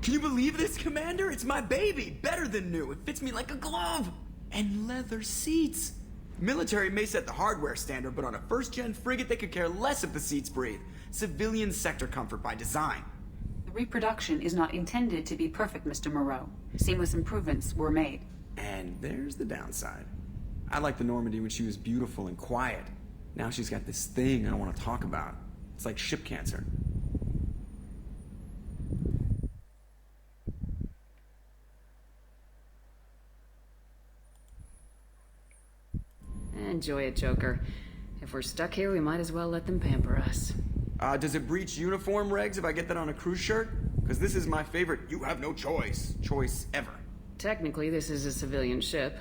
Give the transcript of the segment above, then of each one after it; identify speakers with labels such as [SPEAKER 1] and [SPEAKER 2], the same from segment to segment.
[SPEAKER 1] Can you believe this, Commander? It's my baby! Better than new. It fits me like a glove! And leather seats! Military may set the hardware standard, but on a first-gen frigate they could care less if the seats breathe. Civilian sector comfort by design.
[SPEAKER 2] The reproduction is not intended to be perfect, Mr. Moreau. Seamless improvements were made.
[SPEAKER 1] And there's the downside. I liked the Normandy when she was beautiful and quiet. Now she's got this thing I don't want to talk about. It's like ship cancer.
[SPEAKER 3] Enjoy it, Joker. If we're stuck here, we might as well let them pamper us.
[SPEAKER 1] Does it breach uniform regs if I get that on a cruise shirt? Because this is my favorite you have no choice ever.
[SPEAKER 3] Technically, this is a civilian ship.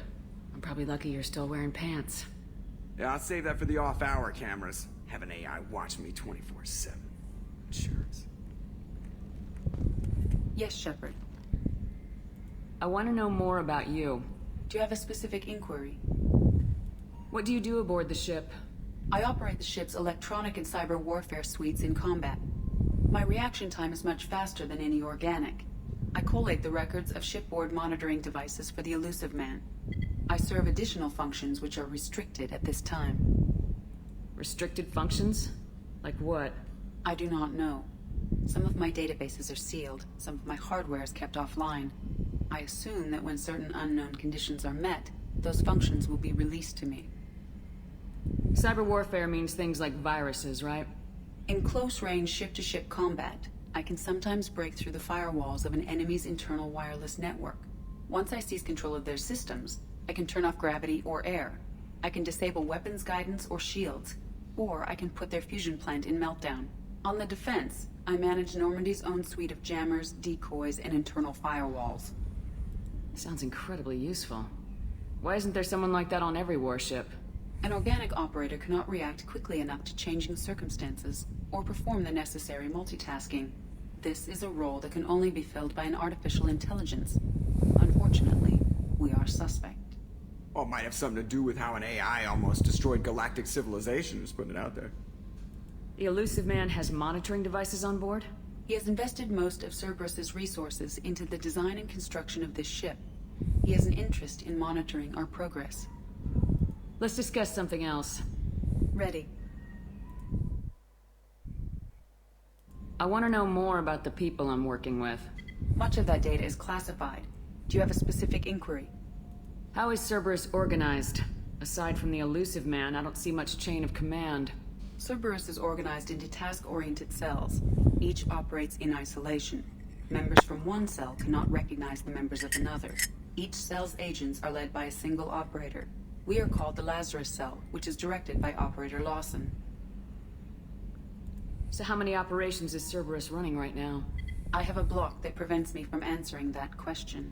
[SPEAKER 3] I'm probably lucky you're still wearing pants.
[SPEAKER 1] Yeah, I'll save that for the off-hour cameras. Have an AI watch me 24/7. Insurance.
[SPEAKER 2] Yes, Shepard.
[SPEAKER 3] I want to know more about you.
[SPEAKER 2] Do you have a specific inquiry?
[SPEAKER 3] What do you do aboard the ship?
[SPEAKER 2] I operate the ship's electronic and cyber warfare suites in combat. My reaction time is much faster than any organic. I collate the records of shipboard monitoring devices for the Elusive Man. I serve additional functions which are restricted at this time.
[SPEAKER 3] Restricted functions? Like what?
[SPEAKER 2] I do not know. Some of my databases are sealed, some of my hardware is kept offline. I assume that when certain unknown conditions are met, those functions will be released to me.
[SPEAKER 3] Cyber warfare means things like viruses, right?
[SPEAKER 2] In close-range ship-to-ship combat, I can sometimes break through the firewalls of an enemy's internal wireless network. Once I seize control of their systems, I can turn off gravity or air. I can disable weapons guidance or shields, or I can put their fusion plant in meltdown. On the defense, I manage Normandy's own suite of jammers, decoys, and internal firewalls.
[SPEAKER 3] Sounds incredibly useful. Why isn't there someone like that on every warship?
[SPEAKER 2] An organic operator cannot react quickly enough to changing circumstances, or perform the necessary multitasking. This is a role that can only be filled by an artificial intelligence. Unfortunately, we are suspect.
[SPEAKER 1] Well, it might have something to do with how an AI almost destroyed galactic civilization, just putting it out there.
[SPEAKER 3] The Elusive Man has monitoring devices on board?
[SPEAKER 2] He has invested most of Cerberus's resources into the design and construction of this ship. He has an interest in monitoring our progress.
[SPEAKER 3] Let's discuss something else.
[SPEAKER 2] Ready.
[SPEAKER 3] I want to know more about the people I'm working with.
[SPEAKER 2] Much of that data is classified. Do you have a specific inquiry?
[SPEAKER 3] How is Cerberus organized? Aside from the Elusive Man, I don't see much chain of command.
[SPEAKER 2] Cerberus is organized into task-oriented cells. Each operates in isolation. Members from one cell cannot recognize the members of another. Each cell's agents are led by a single operator. We are called the Lazarus Cell, which is directed by Operator Lawson.
[SPEAKER 3] So how many operations is Cerberus running right now?
[SPEAKER 2] I have a block that prevents me from answering that question.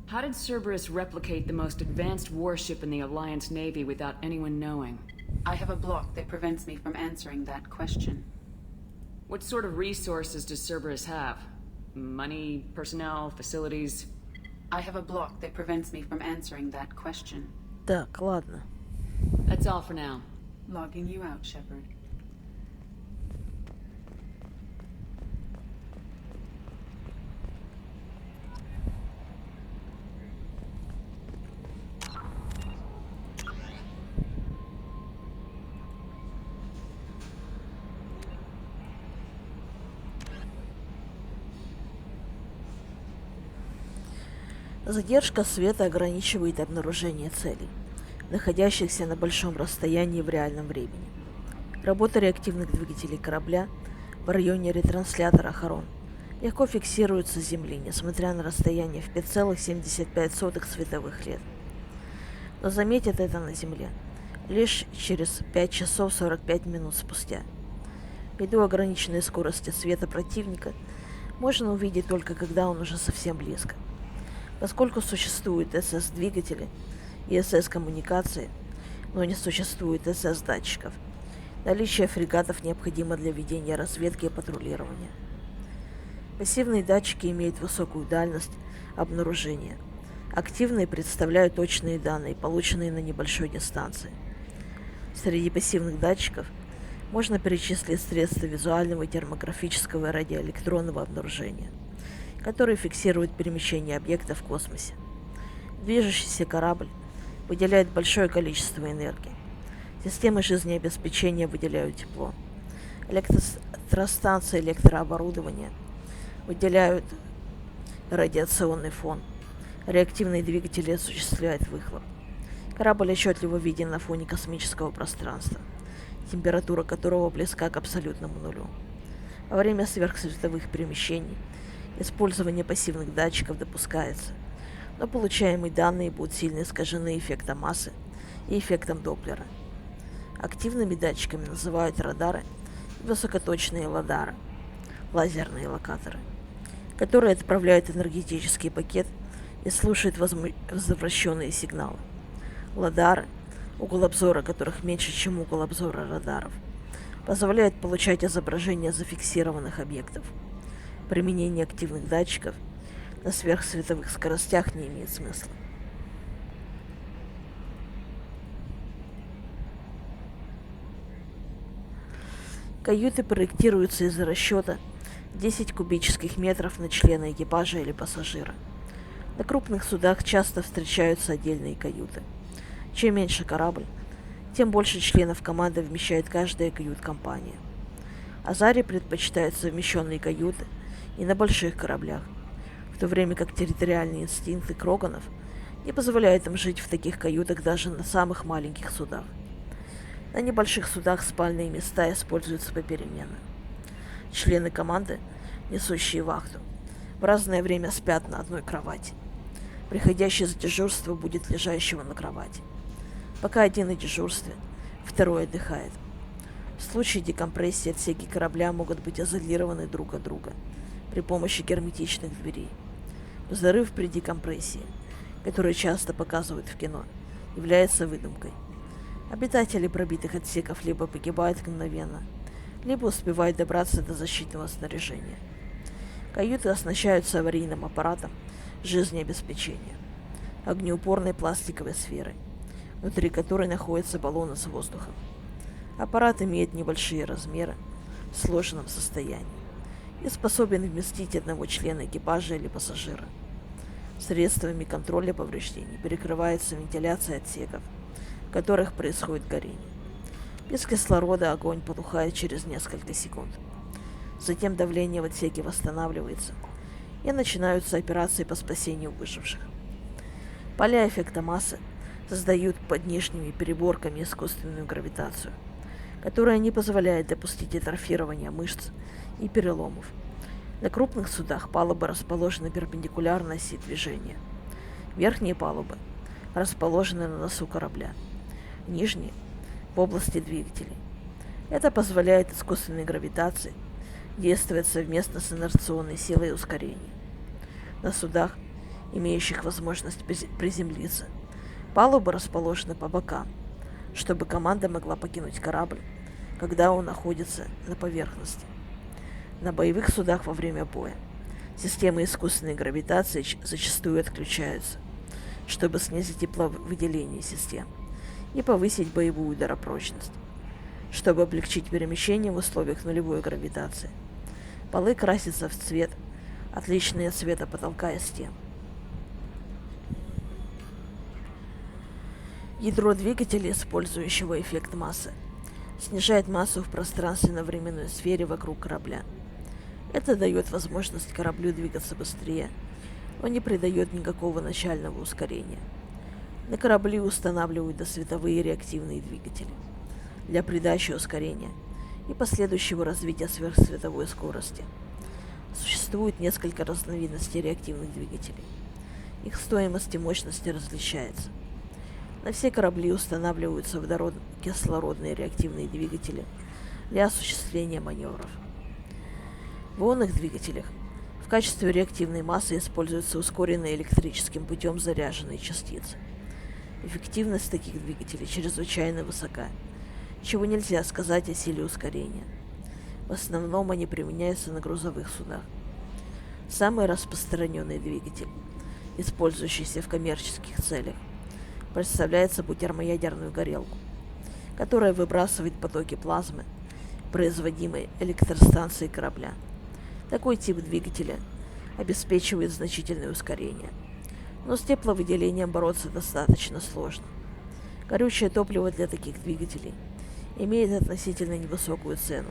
[SPEAKER 3] How did Cerberus replicate the most advanced warship in the Alliance Navy without anyone knowing?
[SPEAKER 2] I have a block that prevents me from answering that question.
[SPEAKER 3] What sort of resources does Cerberus have? Money, personnel, facilities?
[SPEAKER 2] I have a block that prevents me from answering that question.
[SPEAKER 4] Так, ладно.
[SPEAKER 3] That's all for now.
[SPEAKER 2] Logging you out, Shepard.
[SPEAKER 4] Задержка света ограничивает обнаружение целей, находящихся на большом расстоянии в реальном времени. Работа реактивных двигателей корабля в районе ретранслятора Харон легко фиксируется с Земли, несмотря на расстояние в 5,75 световых лет. Но заметят это на Земле лишь через 5 часов 45 минут спустя. Ввиду ограниченной скорости света противника можно увидеть только когда он уже совсем близко. Поскольку существуют СС-двигатели и СС-коммуникации, но не существует СС-датчиков, наличие фрегатов необходимо для ведения разведки и патрулирования. Пассивные датчики имеют высокую дальность обнаружения. Активные представляют точные данные, полученные на небольшой дистанции. Среди пассивных датчиков можно перечислить средства визуального, термографического и радиоэлектронного обнаружения. которые фиксируют перемещение объекта в космосе. Движущийся корабль выделяет большое количество энергии. Системы жизнеобеспечения выделяют тепло. Электростанции, электрооборудование выделяют радиационный фон. Реактивные двигатели осуществляют выхлоп. Корабль отчетливо виден на фоне космического пространства, температура которого близка к абсолютному нулю. Во время сверхсветовых перемещений использование пассивных датчиков допускается, но получаемые данные будут сильно искажены эффектом массы и эффектом Доплера. Активными датчиками называют радары и высокоточные ладары, лазерные локаторы, которые отправляют энергетический пакет и слушают возвращенные сигналы. Ладары, угол обзора которых меньше, чем угол обзора радаров, позволяют получать изображения зафиксированных объектов. Применение активных датчиков на сверхсветовых скоростях не имеет смысла. Каюты проектируются из-за расчета 10 кубических метров на члена экипажа или пассажира. На крупных судах часто встречаются отдельные каюты. Чем меньше корабль, тем больше членов команды вмещает каждая кают-компания. Азари предпочитают совмещенные каюты и на больших кораблях, в то время как территориальные инстинкты Кроганов не позволяют им жить в таких каютах даже на самых маленьких судах. На небольших судах спальные места используются попеременно. Члены команды, несущие вахту, в разное время спят на одной кровати. Приходящий за дежурство будет лежащего на кровати. Пока один на дежурстве, второй отдыхает. В случае декомпрессии отсеки корабля могут быть изолированы друг от друга при помощи герметичных дверей. Взрыв при декомпрессии, который часто показывают в кино, является выдумкой. Обитатели пробитых отсеков либо погибают мгновенно, либо успевают добраться до защитного снаряжения. Каюты оснащаются аварийным аппаратом жизнеобеспечения, огнеупорной пластиковой сферой, внутри которой находятся баллоны с воздухом. Аппарат имеет небольшие размеры в сложенном состоянии и способен вместить одного члена экипажа или пассажира. Средствами контроля повреждений перекрывается вентиляция отсеков, в которых происходит горение. Без кислорода огонь потухает через несколько секунд. Затем давление в отсеке восстанавливается, и начинаются операции по спасению выживших. Поля эффекта массы создают под нижними переборками искусственную гравитацию, которая не позволяет допустить атрофирования мышц и переломов. На крупных судах палубы расположены перпендикулярно оси движения. Верхние палубы расположены на носу корабля, нижние – в области двигателей. Это позволяет искусственной гравитации действовать совместно с инерционной силой ускорения. На судах, имеющих возможность приземлиться, палубы расположены по бокам, чтобы команда могла покинуть корабль, когда он находится на поверхности. На боевых судах во время боя системы искусственной гравитации зачастую отключаются, чтобы снизить тепловыделение систем и повысить боевую ударопрочность. Чтобы облегчить перемещение в условиях нулевой гравитации, полы красятся в цвет, отличный от цвета потолка и стен. Ядро двигателя, использующего эффект массы, снижает массу в пространственно-временной сфере вокруг корабля. Это дает возможность кораблю двигаться быстрее, но не придает никакого начального ускорения. На корабли устанавливают досветовые реактивные двигатели для придачи ускорения и последующего развития сверхсветовой скорости. Существует несколько разновидностей реактивных двигателей. Их стоимость и мощность различается. На все корабли устанавливаются водородно-кислородные реактивные двигатели для осуществления маневров. В ионных двигателях в качестве реактивной массы используются ускоренные электрическим путем заряженные частицы. Эффективность таких двигателей чрезвычайно высока, чего нельзя сказать о силе ускорения. В основном они применяются на грузовых судах. Самый распространенный двигатель, использующийся в коммерческих целях, представляет собой термоядерную горелку, которая выбрасывает потоки плазмы, производимой электростанцией корабля. Такой тип двигателя обеспечивает значительное ускорение. Но с тепловыделением бороться достаточно сложно. Горючее топливо для таких двигателей имеет относительно невысокую цену.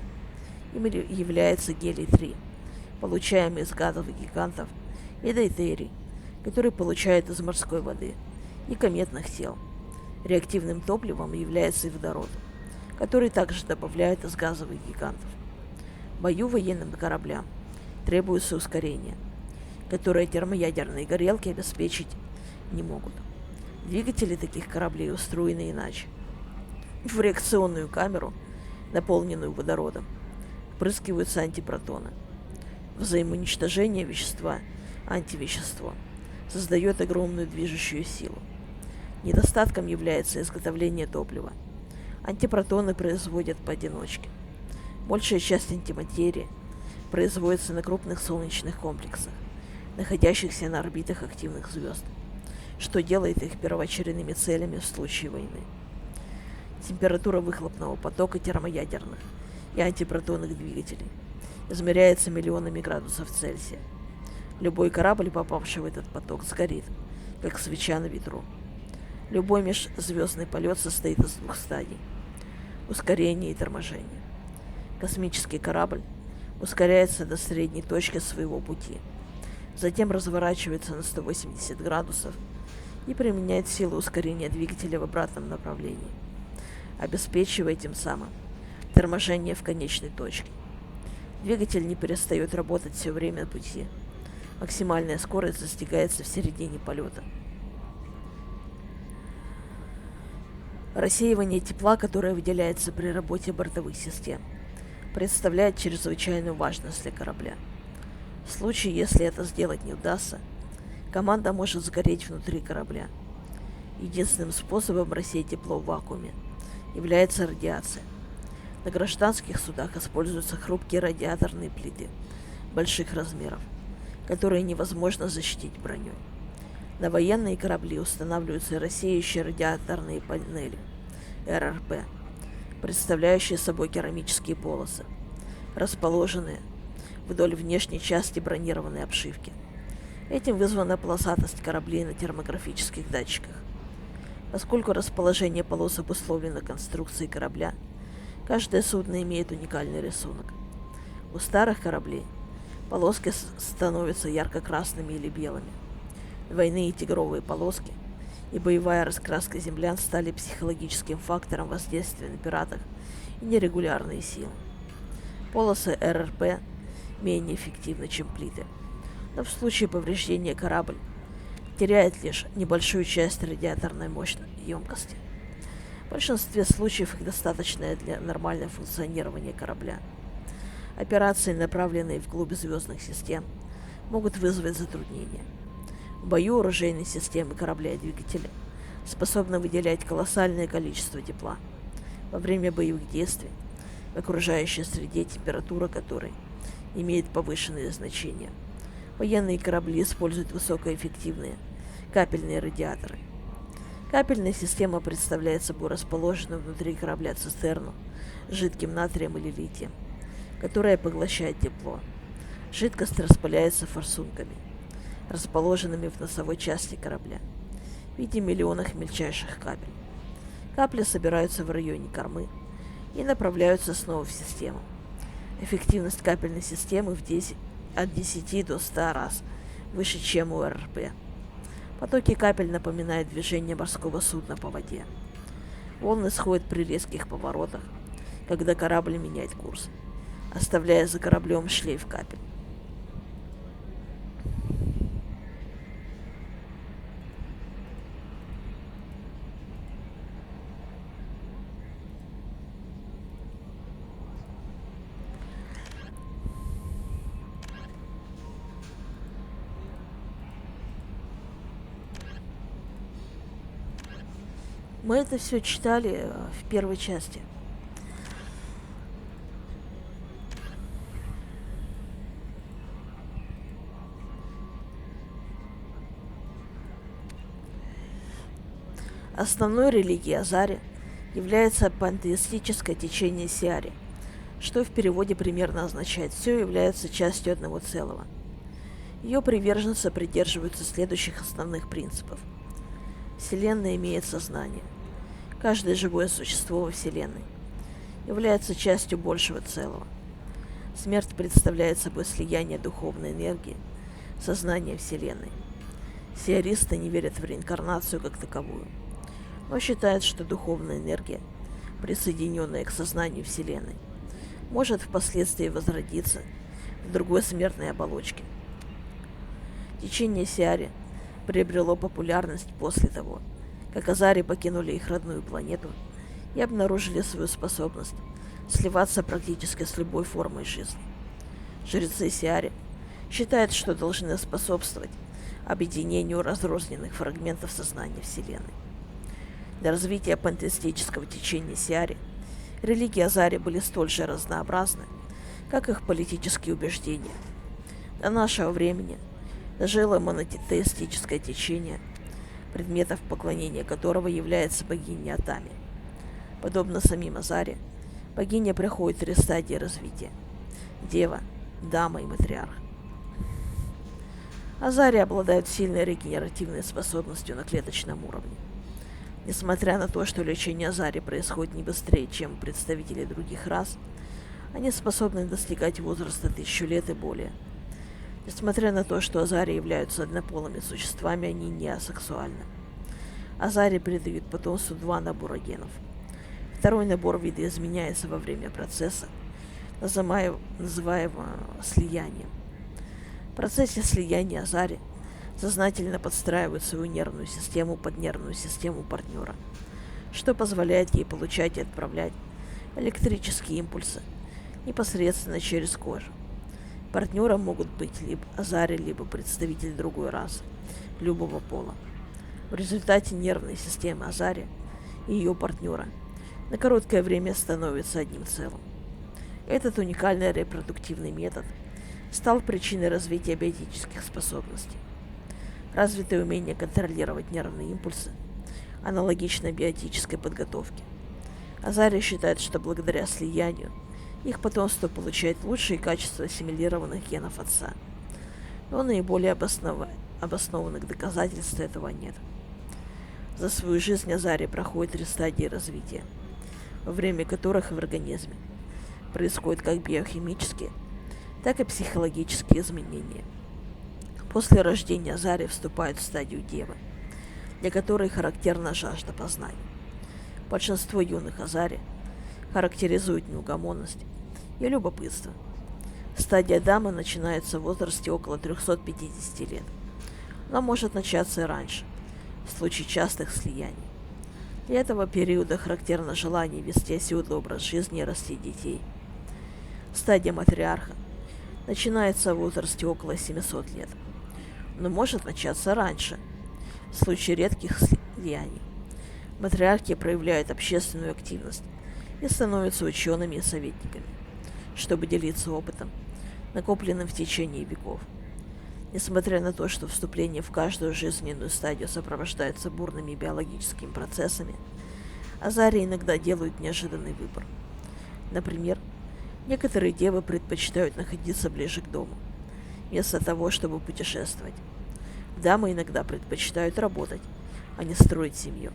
[SPEAKER 4] Им является гелий-3, получаемый из газовых гигантов, и дейтерий, который получают из морской воды и кометных тел. Реактивным топливом является и водород, который также добавляют из газовых гигантов. В бою военным кораблям требуется ускорение, которое термоядерные горелки обеспечить не могут. Двигатели таких кораблей устроены иначе. В реакционную камеру, наполненную водородом, впрыскиваются антипротоны. Взаимоуничтожение вещества, антивещество, создает огромную движущую силу. Недостатком является изготовление топлива. Антипротоны производят поодиночке. Большая часть антиматерии производится на крупных солнечных комплексах, находящихся на орбитах активных звезд, что делает их первоочередными целями в случае войны. Температура выхлопного потока термоядерных и антипротонных двигателей измеряется миллионами градусов Цельсия. Любой корабль, попавший в этот поток, сгорит, как свеча на ветру. Любой межзвездный полет состоит из двух стадий – ускорения и торможения. Космический корабль ускоряется до средней точки своего пути, затем разворачивается на 180 градусов и применяет силу ускорения двигателя в обратном направлении, обеспечивая тем самым торможение в конечной точке. Двигатель не перестает работать все время пути. Максимальная скорость достигается в середине полета. Рассеивание тепла, которое выделяется при работе бортовых систем, представляет чрезвычайную важность для корабля. В случае, если это сделать не удастся, команда может сгореть внутри корабля. Единственным способом рассеять тепло в вакууме является радиация. На гражданских судах используются хрупкие радиаторные плиты больших размеров, которые невозможно защитить броней. На военные корабли устанавливаются рассеивающие радиаторные панели РРП, представляющие собой керамические полосы, расположенные вдоль внешней части бронированной обшивки. Этим вызвана полосатость кораблей на термографических датчиках. Поскольку расположение полос обусловлено конструкцией корабля, каждое судно имеет уникальный рисунок. У старых кораблей полоски становятся ярко-красными или белыми. Двойные тигровые полоски и боевая раскраска землян стали психологическим фактором воздействия на пиратов и нерегулярные силы. Полосы РРП менее эффективны, чем плиты, но в случае повреждения корабль теряет лишь небольшую часть радиаторной мощной емкости. В большинстве случаев их достаточно для нормального функционирования корабля. Операции, направленные вглубь звездных систем, могут вызвать затруднения. В бою оружейные системы корабля и двигателя способны выделять колоссальное количество тепла. Во время боевых действий в окружающей среде температура которой имеет повышенные значения. Военные корабли используют высокоэффективные капельные радиаторы. Капельная система представляет собой расположенную внутри корабля цистерну с жидким натрием или литием, которая поглощает тепло. Жидкость распыляется форсунками, расположенными в носовой части корабля, в виде миллионов мельчайших капель. Капли собираются в районе кормы и направляются снова в систему. Эффективность капельной системы от 10 до 100 раз выше, чем у РРП. Потоки капель напоминают движение морского судна по воде. Волны сходят при резких поворотах, когда корабль меняет курс, оставляя за кораблем шлейф капель. Мы это все читали в первой части. Основной религией Азари является пантеистическое течение Сиари, что в переводе примерно означает «все является частью одного целого». Ее приверженцы придерживаются следующих основных принципов. Вселенная имеет сознание. Каждое живое существо во Вселенной является частью большего целого. Смерть представляет собой слияние духовной энергии, сознания Вселенной. Сиаристы не верят в реинкарнацию как таковую, но считают, что духовная энергия, присоединенная к сознанию Вселенной, может впоследствии возродиться в другой смертной оболочке. Течение Сиари приобрело популярность после того, как азари покинули их родную планету и обнаружили свою способность сливаться практически с любой формой жизни. Жрецы Сиари считают, что должны способствовать объединению разрозненных фрагментов сознания Вселенной. Для развития пантеистического течения Сиари религии азари были столь же разнообразны, как их политические убеждения. До нашего времени дожило монотеистическое течение, предметов поклонения которого является богиня Атами. Подобно самим азари, богиня проходит 3 стадии развития – дева, дама и матриарх. Азари обладают сильной регенеративной способностью на клеточном уровне. Несмотря на то, что лечение азари происходит не быстрее, чем у представителей других рас, они способны достигать возраста 1000 лет и более. Несмотря на то, что азари являются однополыми существами, они не асексуальны. Азари передают потомству 2 набора генов. Второй набор видоизменяется во время процесса, называемого слиянием. В процессе слияния азари сознательно подстраивают свою нервную систему под нервную систему партнера, что позволяет ей получать и отправлять электрические импульсы непосредственно через кожу. Партнером могут быть либо азари, либо представитель другой расы, любого пола. В результате нервной системы азари и ее партнера на короткое время становятся одним целым. Этот уникальный репродуктивный метод стал причиной развития биотических способностей. Развитое умение контролировать нервные импульсы аналогично биотической подготовке. Азари считают, что благодаря слиянию их потомство получает лучшие качества ассимилированных генов отца. Но наиболее обоснованных доказательств этого нет. За свою жизнь азари проходит 3 стадии развития, во время которых в организме происходят как биохимические, так и психологические изменения. После рождения азари вступают в стадию девы, для которой характерна жажда познания. Большинство юных азари характеризует неугомонность и любопытство. Стадия дамы начинается в возрасте около 350 лет, но может начаться и раньше, в случае частых слияний. Для этого периода характерно желание вести оседлый образ жизни и расти детей. Стадия матриарха начинается в возрасте около 700 лет, но может начаться раньше, в случае редких слияний. Матриархи проявляют общественную активность и становятся учеными и советниками, чтобы делиться опытом, накопленным в течение веков. Несмотря на то, что вступление в каждую жизненную стадию сопровождается бурными биологическими процессами, азари иногда делают неожиданный выбор. Например, некоторые девы предпочитают находиться ближе к дому, вместо того, чтобы путешествовать. Дамы иногда предпочитают работать, а не строить семью.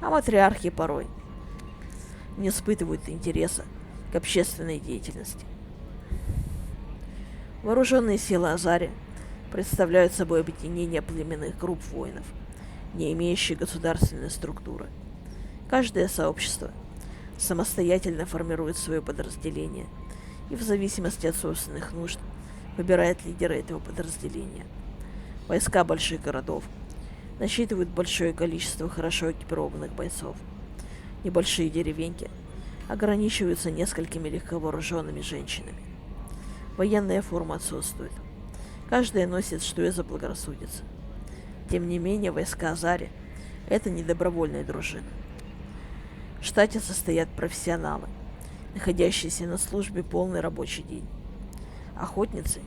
[SPEAKER 4] А матриархи порой не испытывают интереса к общественной деятельности. Вооруженные силы азари представляют собой объединение племенных групп воинов, не имеющие государственной структуры. Каждое сообщество самостоятельно формирует свое подразделение и в зависимости от собственных нужд выбирает лидера этого подразделения. Войска больших городов насчитывают большое количество хорошо экипированных бойцов. Небольшие деревеньки ограничиваются несколькими легковооруженными женщинами. Военная форма отсутствует. Каждая носит, что ей заблагорассудится. Тем не менее, войска азари – это не добровольная дружина. В штате состоят профессионалы, находящиеся на службе полный рабочий день. Охотницей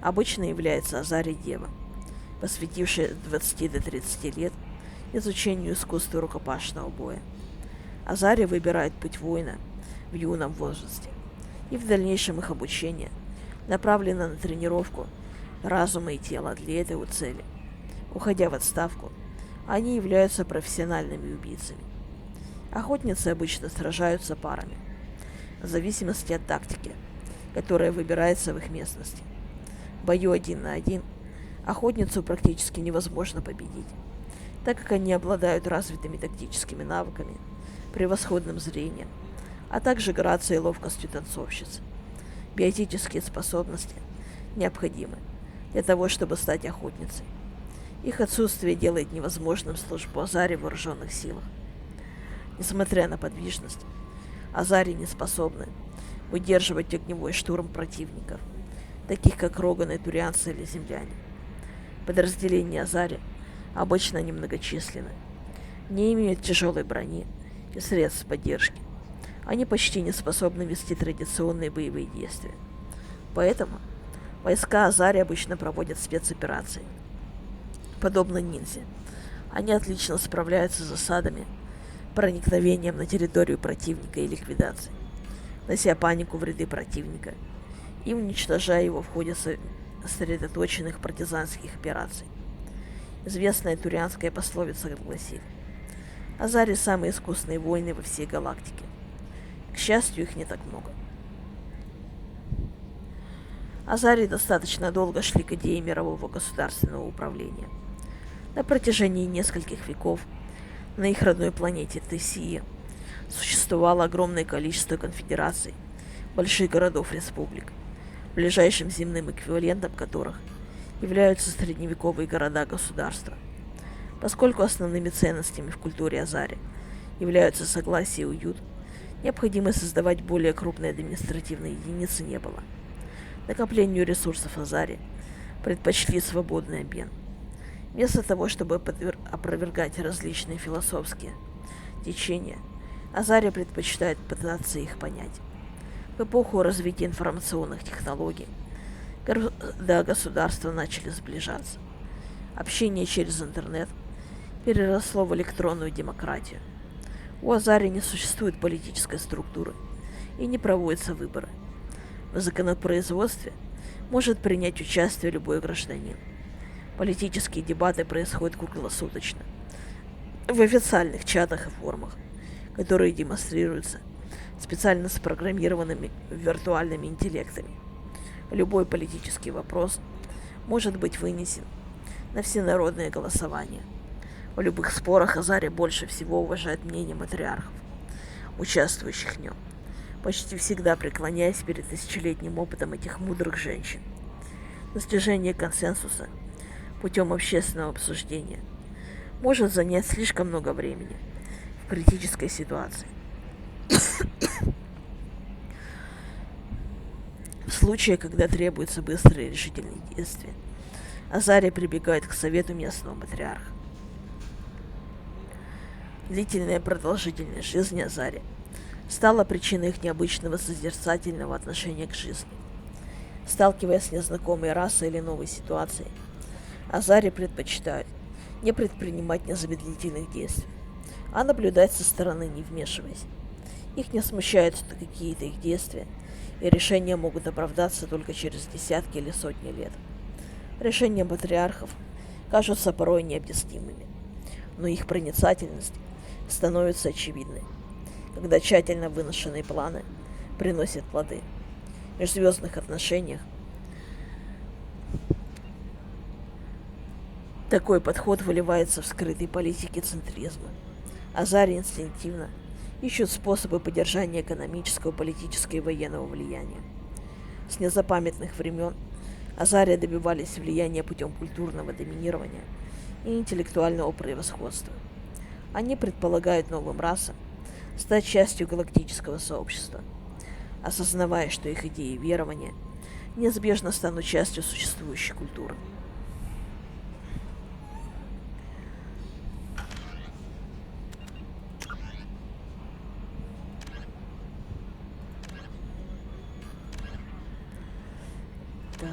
[SPEAKER 4] обычно является азари-дева, посвятившая от 20 до 30 лет изучению искусства рукопашного боя. Азари выбирают путь воина в юном возрасте, и в дальнейшем их обучение направлено на тренировку разума и тела для этой вот цели. Уходя в отставку, они являются профессиональными убийцами. Охотницы обычно сражаются парами, в зависимости от тактики, которая выбирается в их местности. В бою 1 на 1 охотницу практически невозможно победить, так как они обладают развитыми тактическими навыками, превосходным зрением, а также грацией и ловкостью танцовщиц. Биотические способности необходимы для того, чтобы стать охотницей. Их отсутствие делает невозможным службу Азари в вооруженных силах. Несмотря на подвижность, Азари не способны выдерживать огневой штурм противников, таких как роганы, турианцы или земляне. Подразделения Азари обычно немногочисленны, не имеют тяжелой брони и средств поддержки. Они почти не способны вести традиционные боевые действия. Поэтому войска Азари обычно проводят спецоперации. Подобно ниндзя, они отлично справляются с засадами, проникновением на территорию противника и ликвидацией, внося панику в ряды противника и уничтожая его в ходе сосредоточенных партизанских операций. Известная турианская пословица гласит: Азари самые искусные воины во всей галактике. К счастью, их не так много. Азари достаточно долго шли к идее мирового государственного управления. На протяжении нескольких веков на их родной планете Тессии существовало огромное количество конфедераций, больших городов-республик, ближайшим земным эквивалентом которых являются средневековые города-государства. Поскольку основными ценностями в культуре Азари являются согласие и уют, необходимость создавать более крупные административные единицы не было. Накоплению ресурсов Азари предпочли свободный обмен. Вместо того, чтобы опровергать различные философские течения, Азари предпочитает пытаться их понять. В эпоху развития информационных технологий государства начали сближаться. Общение через интернет переросло в электронную демократию. У Азари не существует политической структуры и не проводятся выборы. В законопроизводстве может принять участие любой гражданин. Политические дебаты происходят круглосуточно, в официальных чатах и форумах, которые демонстрируются специально спрограммированными виртуальными интеллектами. Любой политический вопрос может быть вынесен на всенародное голосование. В любых спорах Азари больше всего уважает мнение матриархов, участвующих в нем, почти всегда преклоняясь перед тысячелетним опытом этих мудрых женщин. Достижение консенсуса путем общественного обсуждения может занять слишком много времени в критической ситуации. В случае, когда требуется быстрые решительные действия, Азари прибегает к совету местного матриарха. Длительная продолжительность жизни Азари стала причиной их необычного созерцательного отношения к жизни. Сталкиваясь с незнакомой расой или новой ситуацией, Азари предпочитают не предпринимать незамедлительных действий, а наблюдать со стороны, не вмешиваясь. Их не смущают какие-то их действия, и решения могут оправдаться только через десятки или сотни лет. Решения патриархов кажутся порой необъяснимыми, но их проницательность становится очевидной, когда тщательно выношенные планы приносят плоды. В межзвездных отношениях такой подход выливается в скрытой политике центризма. Азари инстинктивно ищут способы поддержания экономического, политического и военного влияния. С незапамятных времен Азари добивались влияния путем культурного доминирования и интеллектуального превосходства. Они предполагают новым расам стать частью галактического сообщества, осознавая, что их идеи и верования неизбежно станут частью существующей культуры. Так.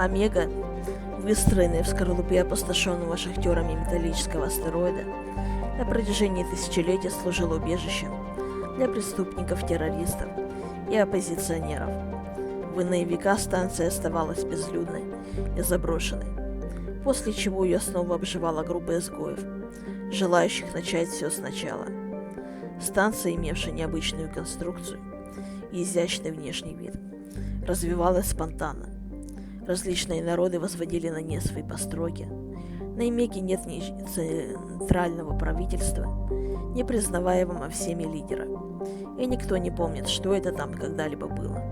[SPEAKER 4] Омега, выстроенная в скорлупе опустошенного шахтерами металлического астероида, на протяжении тысячелетий служила убежищем для преступников, террористов и оппозиционеров. В иные века станция оставалась безлюдной и заброшенной, после чего ее снова обживала группа изгоев, желающих начать все сначала. Станция, имевшая необычную конструкцию и изящный внешний вид, развивалась спонтанно. Различные народы возводили на ней свои постройки. На Омеге нет ни центрального правительства, не признаваемого всеми лидера, и никто не помнит, что это там когда-либо было.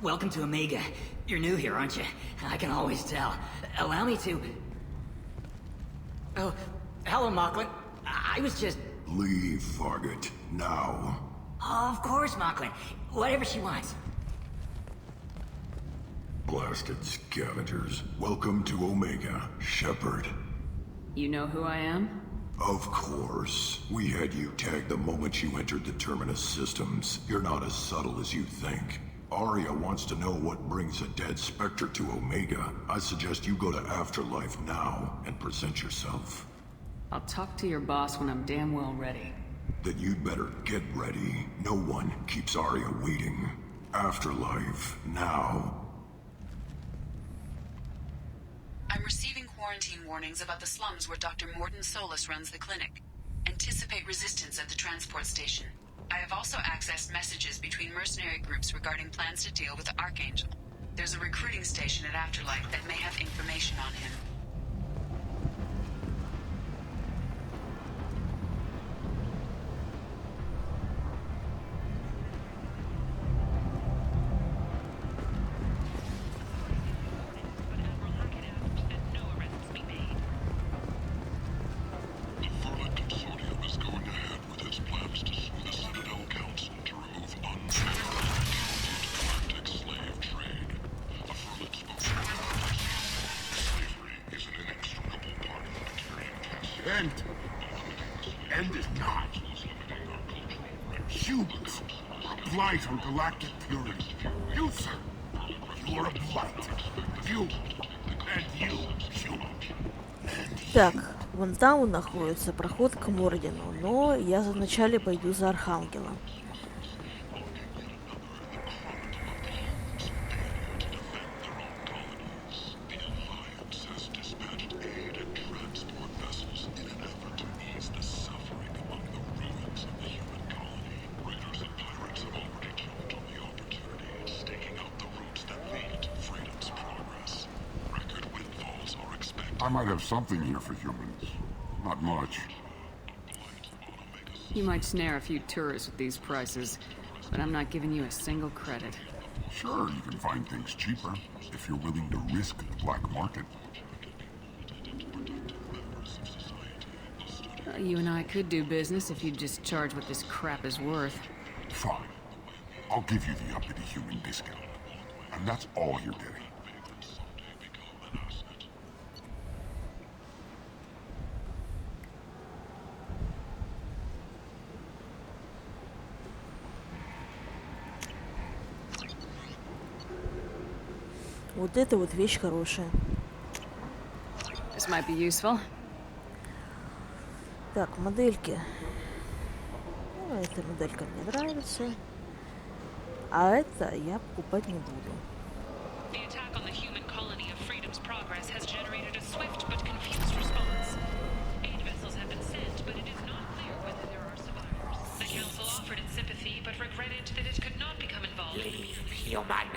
[SPEAKER 5] Welcome to Omega. You're new here, aren't you? I can always tell. Allow me to... Oh, hello, Mocklin. I was just...
[SPEAKER 6] Leave, Fargate. Now.
[SPEAKER 5] Oh, of course, Mocklin. Whatever she wants.
[SPEAKER 6] Blasted scavengers. Welcome to Omega, Shepard.
[SPEAKER 3] You know who I am?
[SPEAKER 6] Of course. We had you tagged the moment you entered the Terminus systems. You're not as subtle as you think. Aria wants to know what brings a dead Spectre to Omega. I suggest you go to Afterlife now and present yourself.
[SPEAKER 3] I'll talk to your boss when I'm damn well ready.
[SPEAKER 6] Then you'd better get ready. No one keeps Aria waiting. Afterlife now.
[SPEAKER 2] I'm receiving quarantine warnings about the slums where Dr. Morden Solus runs the clinic. Anticipate resistance at the transport station. I have also accessed messages between mercenary groups regarding plans to deal with the Archangel. There's a recruiting station at Afterlife that may have information on him.
[SPEAKER 7] End is not. Humans are blight on galactic purity. You, sir, you are a blight. You, and you, human.
[SPEAKER 4] Так, вон там находится проход к Мордину, но я вначале пойду за Архангелом.
[SPEAKER 7] I might have something here for humans. Not much.
[SPEAKER 3] You might snare a few tourists with these prices, but I'm not giving you a single credit.
[SPEAKER 7] Sure, you can find things cheaper, if you're willing to risk the black market.
[SPEAKER 3] You and I could do business if you'd just charge what this crap is worth.
[SPEAKER 7] Fine. I'll give you the uppity human discount. And that's all you're getting.
[SPEAKER 4] Вот это вот вещь хорошая.
[SPEAKER 3] This might be useful.
[SPEAKER 4] Так, модельки. Ну, эта моделька мне нравится. А это я покупать не буду.
[SPEAKER 8] The attack on the human colony of Freedom's Progress has generated a swift but confused response. Aid vessels have been sent, but it is not clear whether there are survivors. The Council offered its sympathy, but regretted that it could not become involved.
[SPEAKER 9] Leave, human.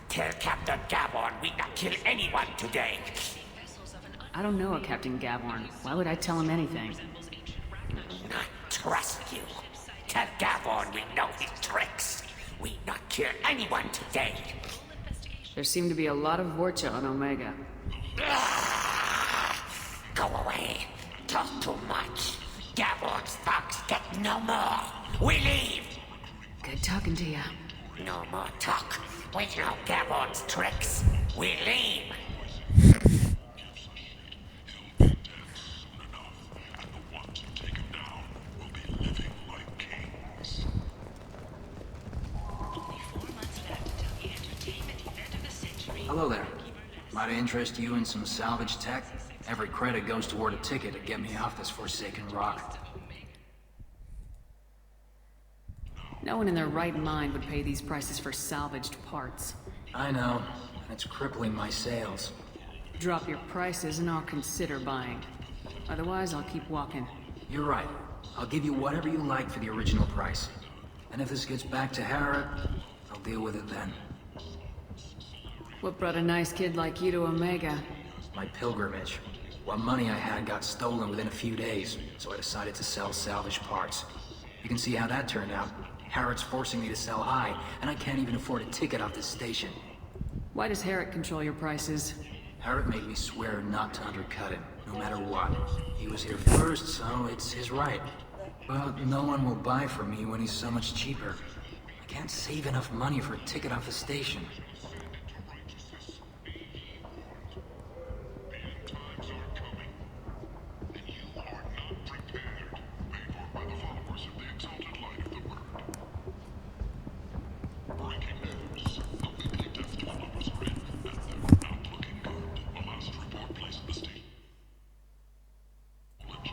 [SPEAKER 9] Tell Captain Gavon we not kill anyone today.
[SPEAKER 3] I don't know a Captain Gavorn. Why would I tell him anything?
[SPEAKER 9] Not trust you. Tell Gavon we know his tricks. We not kill anyone today.
[SPEAKER 3] There seem to be a lot of Vorcha on Omega.
[SPEAKER 9] Go away. Talk too much. Gavon's thugs get no more. We leave.
[SPEAKER 3] Good talking to you.
[SPEAKER 9] No more talk. We know Gavon's tricks. We leave.
[SPEAKER 10] Hello there. Might I interest you in some salvage tech? Every credit goes toward a ticket to get me off this forsaken rock.
[SPEAKER 3] No one in their right mind would pay these prices for salvaged parts.
[SPEAKER 10] I know, and it's crippling my sales.
[SPEAKER 3] Drop your prices and I'll consider buying. Otherwise, I'll keep walking.
[SPEAKER 10] You're right. I'll give you whatever you like for the original price. And if this gets back to Harrod, I'll deal with it then.
[SPEAKER 3] What brought a nice kid like you to Omega?
[SPEAKER 10] My pilgrimage. What money I had got stolen within a few days, so I decided to sell salvaged parts. You can see how that turned out. Harrod's forcing me to sell high, and I can't even afford a ticket off this station.
[SPEAKER 3] Why does Harrod control your prices?
[SPEAKER 10] Harrod made me swear not to undercut it, no matter what. He was here first, so it's his right. But no one will buy from me when he's so much cheaper. I can't save enough money for a ticket off the station.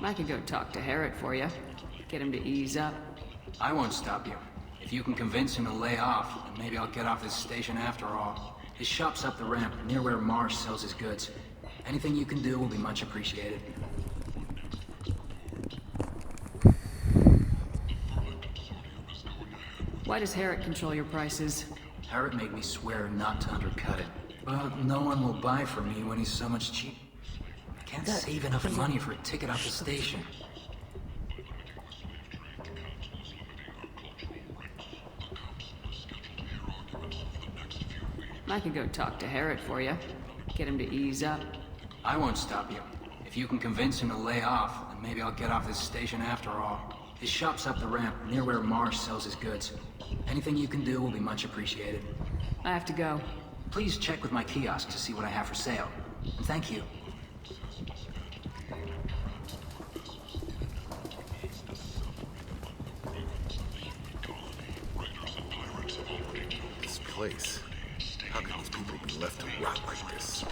[SPEAKER 3] I could go talk to Harrod for you. Get him to ease up.
[SPEAKER 10] I won't stop you. If you can convince him to lay off, then maybe I'll get off this station after all. His shop's up the ramp, near where Marsh sells his goods. Anything you can do will be much appreciated.
[SPEAKER 3] Why does Harrod control your prices?
[SPEAKER 10] Harrod made me swear not to undercut it. But no one will buy from me when he's so much cheap. I can't save enough money for a ticket off the station.
[SPEAKER 3] I could go talk to Harrod for you. Get him to ease up.
[SPEAKER 10] I won't stop you. If you can convince him to lay off, then maybe I'll get off this station after all. His shop's up the ramp, near where Marsh sells his goods. Anything you can do will be much appreciated.
[SPEAKER 3] I have to go.
[SPEAKER 10] Please check with my kiosk to see what I have for sale. And thank you.
[SPEAKER 7] This place. How can these people be left to rot like this?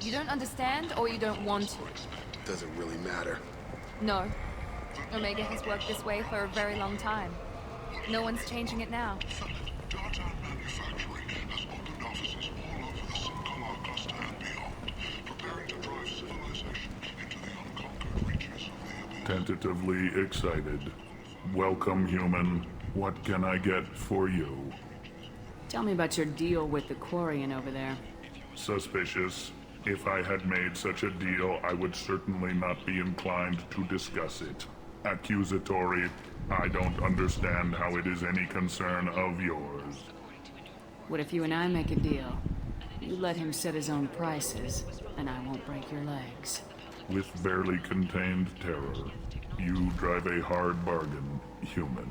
[SPEAKER 11] You don't understand, or you don't want to?
[SPEAKER 7] Doesn't really matter.
[SPEAKER 11] No. Omega has worked this way for a very long time. No one's changing it now.
[SPEAKER 7] Data manufacturing has opened offices all over the Sundalar cluster and beyond, preparing to drive civilization into the unconquered reaches of the abyss.
[SPEAKER 12] Tentatively excited. Welcome, human. What can I get for you?
[SPEAKER 3] Tell me about your deal with the Quarian over there.
[SPEAKER 12] Suspicious. If I had made such a deal, I would certainly not be inclined to discuss it. Accusatory. I don't understand how it is any concern of yours.
[SPEAKER 3] What if you and I make a deal? You let him set his own prices, and I won't break your legs.
[SPEAKER 12] With barely contained terror, you drive a hard bargain, human.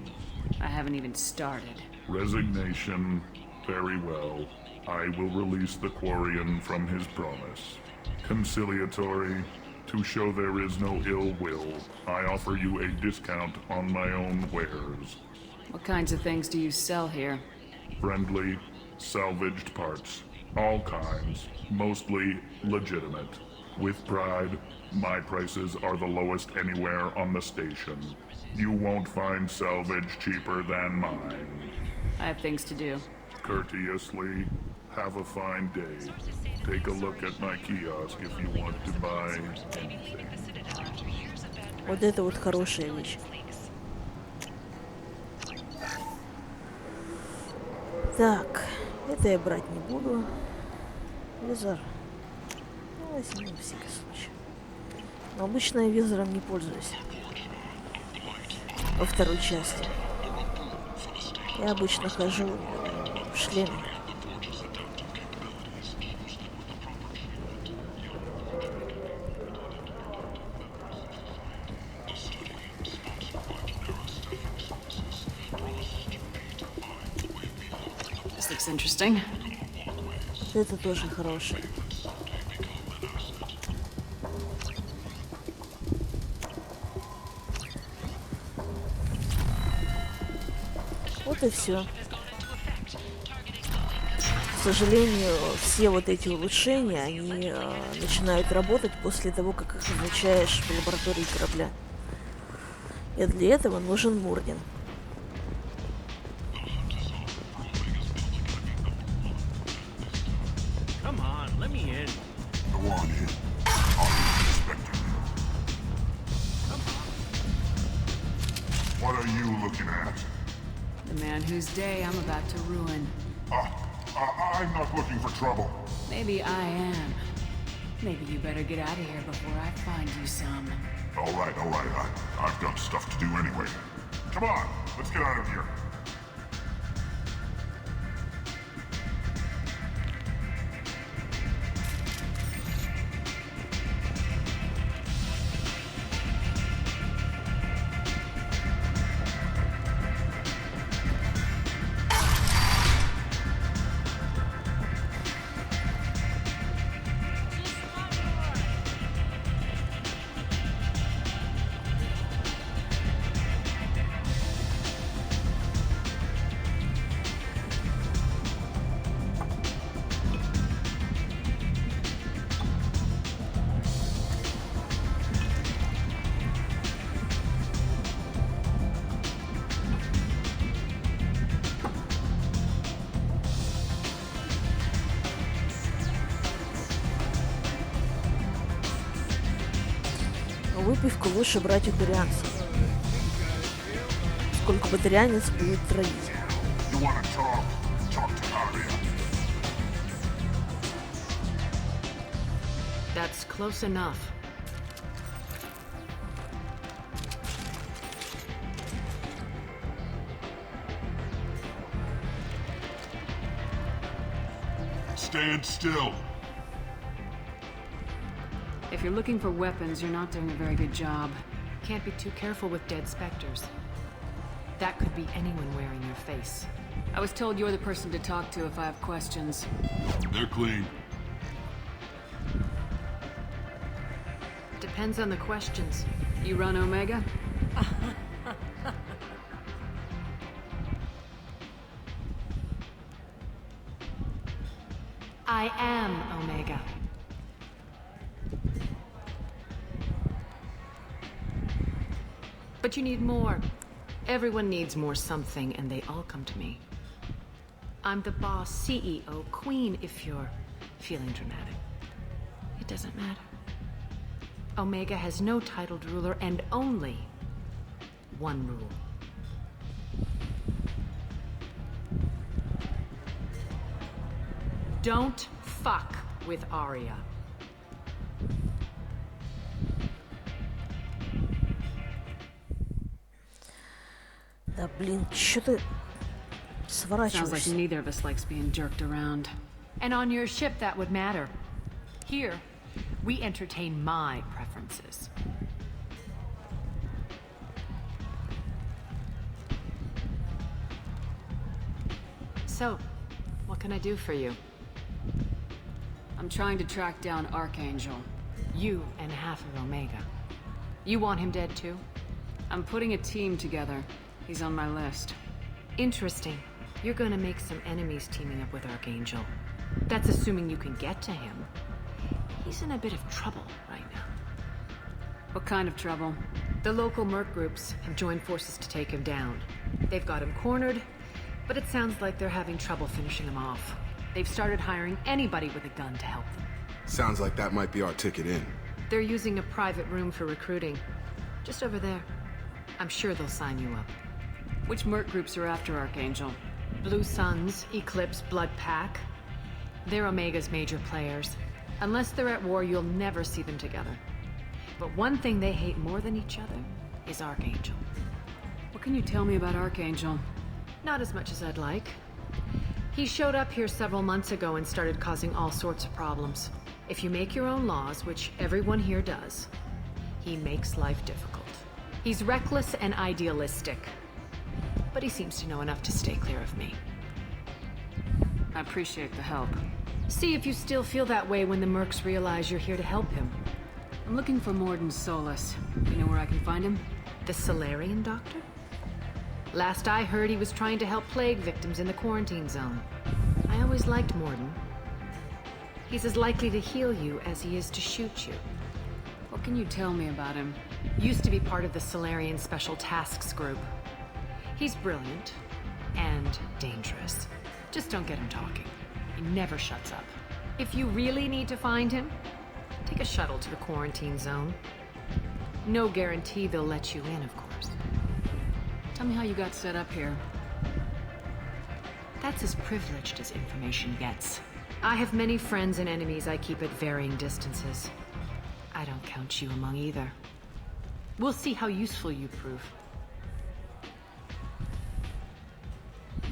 [SPEAKER 3] I haven't even started.
[SPEAKER 12] Resignation. Very well. I will release the Quarian from his promise. Conciliatory. To show there is no ill will, I offer you a discount on my own wares.
[SPEAKER 3] What kinds of things do you sell here?
[SPEAKER 12] Friendly, salvaged parts. All kinds, mostly legitimate. With pride, my prices are the lowest anywhere on the station. You won't find salvage cheaper than mine.
[SPEAKER 3] I have things to do.
[SPEAKER 12] Courteously, have a fine day. Take a look at my kiosk if you want to buy anything.
[SPEAKER 4] Вот это вот хорошая вещь. Так, это я брать не буду. Визор. Ну, возьму на всякий случай. Но обычно я визором не пользуюсь. Во второй части. Я обычно хожу в шлеме.
[SPEAKER 3] This looks interesting.
[SPEAKER 4] Это тоже хорошее. Вот и все. К сожалению, все вот эти улучшения, они начинают работать после того, как их изучаешь в лаборатории корабля. И для этого нужен Мурдин.
[SPEAKER 1] Come on, let me in.
[SPEAKER 7] Go on in. I'll be inspecting you. What are you looking at?
[SPEAKER 3] The man whose day I'm about to ruin.
[SPEAKER 7] I'm not looking for trouble.
[SPEAKER 3] Maybe I am. Maybe you better get out of here before I find you some.
[SPEAKER 7] All right. I've got stuff to do anyway. Come on, let's get out of here.
[SPEAKER 4] Выпивку лучше брать у тарианцев, поскольку батарианец будет троить.
[SPEAKER 7] You wanna talk? Talk to Arия.
[SPEAKER 3] That's close enough.
[SPEAKER 7] Stand still.
[SPEAKER 3] If you're looking for weapons, you're not doing a very good job. Can't be too careful with dead specters. That could be anyone wearing your face. I was told you're the person to talk to if I have questions.
[SPEAKER 7] They're clean.
[SPEAKER 3] Depends on the questions. You run Omega? I am Omega. But you need more. Everyone needs more something, and they all come to me. I'm the boss, CEO, queen, if you're feeling dramatic. It doesn't matter. Omega has no titled ruler and only one rule. Don't fuck with Arya.
[SPEAKER 4] Да блин, чё ты
[SPEAKER 3] Sounds like
[SPEAKER 4] сворачиваешься?
[SPEAKER 3] neither of us likes being jerked around. And on your ship, that would matter. Here, we entertain my preferences. So, what can I do for you? I'm trying to track down Archangel. You and half of Omega. You want him dead too? I'm putting a team together. He's on my list. Interesting. You're gonna make some enemies teaming up with Archangel. That's assuming you can get to him. He's in a bit of trouble right now.
[SPEAKER 2] What kind of trouble?
[SPEAKER 3] The local merc groups have joined forces to take him down. They've got him cornered, but it sounds like they're having trouble finishing him off. They've started hiring anybody with a gun to help them.
[SPEAKER 13] Sounds like that might be our ticket in.
[SPEAKER 3] They're using a private room for recruiting. Just over there. I'm sure they'll sign you up.
[SPEAKER 2] Which merc groups are after Archangel?
[SPEAKER 3] Blue Suns, Eclipse, Blood Pack. They're Omega's major players. Unless they're at war, you'll never see them together. But one thing they hate more than each other is Archangel.
[SPEAKER 2] What can you tell me about Archangel?
[SPEAKER 3] Not as much as I'd like. He showed up here several months ago and started causing all sorts of problems. If you make your own laws, which everyone here does, he makes life difficult. He's reckless and idealistic. But he seems to know enough to stay clear of me.
[SPEAKER 2] I appreciate the help.
[SPEAKER 3] See if you still feel that way when the mercs realize you're here to help him.
[SPEAKER 2] I'm looking for Morden Solus. You know where I can find him?
[SPEAKER 3] The Solarian doctor? Last I heard, he was trying to help plague victims in the quarantine zone. I always liked Morden. He's as likely to heal you as he is to shoot you.
[SPEAKER 2] What can you tell me about him?
[SPEAKER 3] Used to be part of the Solarian Special Tasks Group. He's brilliant and dangerous. Just don't get him talking. He never shuts up. If you really need to find him, take a shuttle to the quarantine zone. No guarantee they'll let you in, of course.
[SPEAKER 2] Tell me how you got set up here.
[SPEAKER 3] That's as privileged as information gets. I have many friends and enemies I keep at varying distances. I don't count you among either. We'll see how useful you prove.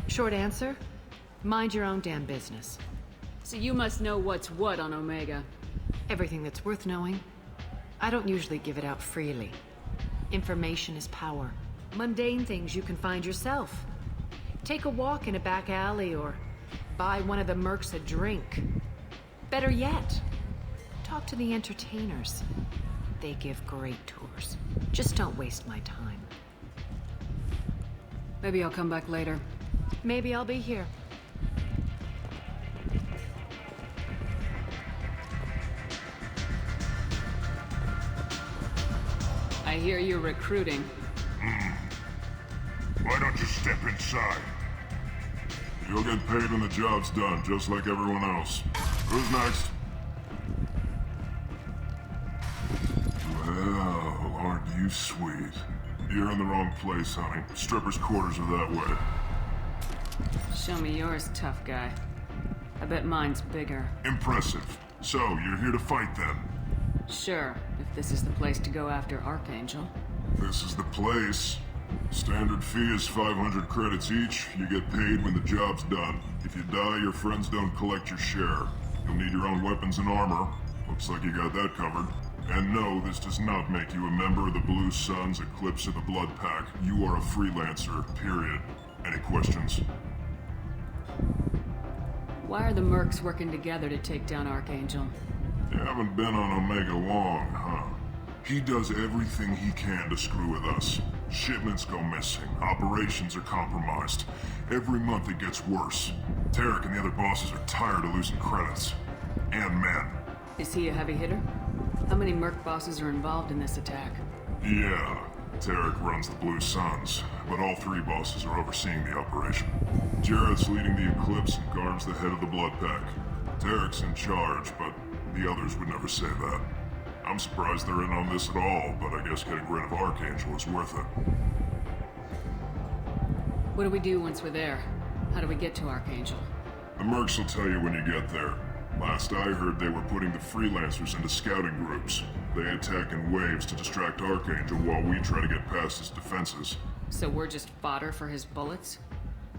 [SPEAKER 3] Short answer, mind your own damn business.
[SPEAKER 2] So you must know what's what on Omega.
[SPEAKER 3] Everything that's worth knowing. I don't usually give it out freely. Information is power. Mundane things you can find yourself. Take a walk in a back alley or buy one of the mercs a drink. Better yet, talk to the entertainers. They give great tours. Just don't waste my time.
[SPEAKER 2] Maybe I'll come back later.
[SPEAKER 3] Maybe I'll be here.
[SPEAKER 2] I hear you're recruiting.
[SPEAKER 7] Why don't you step inside?
[SPEAKER 6] You'll get paid when the job's done, just like everyone else. Who's next? Well, aren't you sweet? You're in the wrong place, honey. Strippers' quarters are that way.
[SPEAKER 2] Show me yours, tough guy. I bet mine's bigger.
[SPEAKER 6] Impressive. So, you're here to fight then?
[SPEAKER 2] Sure, if this is the place to go after Archangel.
[SPEAKER 6] This is the place. Standard fee is 500 credits each. You get paid when the job's done. If you die, your friends don't collect your share. You'll need your own weapons and armor. Looks like you got that covered. And no, this does not make you a member of the Blue Suns, Eclipse, or the Blood Pack. You are a freelancer, period. Any questions?
[SPEAKER 2] Why are the mercs working together to take down Archangel?
[SPEAKER 6] You haven't been on Omega long, huh? He does everything he can to screw with us. Shipments go missing, operations are compromised. Every month it gets worse. Tarek and the other bosses are tired of losing credits. And men.
[SPEAKER 2] Is he a heavy hitter? How many merc bosses are involved in this attack?
[SPEAKER 6] Yeah, Tarek runs the Blue Suns, but all three bosses are overseeing the operation. Jared's leading the Eclipse and guards the head of the Blood Pack. Tarek's in charge, but the others would never say that. I'm surprised they're in on this at all, but I guess getting rid of Archangel is worth it.
[SPEAKER 2] What do we do once we're there? How do we get to Archangel?
[SPEAKER 6] The mercs will tell you when you get there. Last I heard, they were putting the freelancers into scouting groups. They attack in waves to distract Archangel while we try to get past his defenses.
[SPEAKER 2] So we're just fodder for his bullets?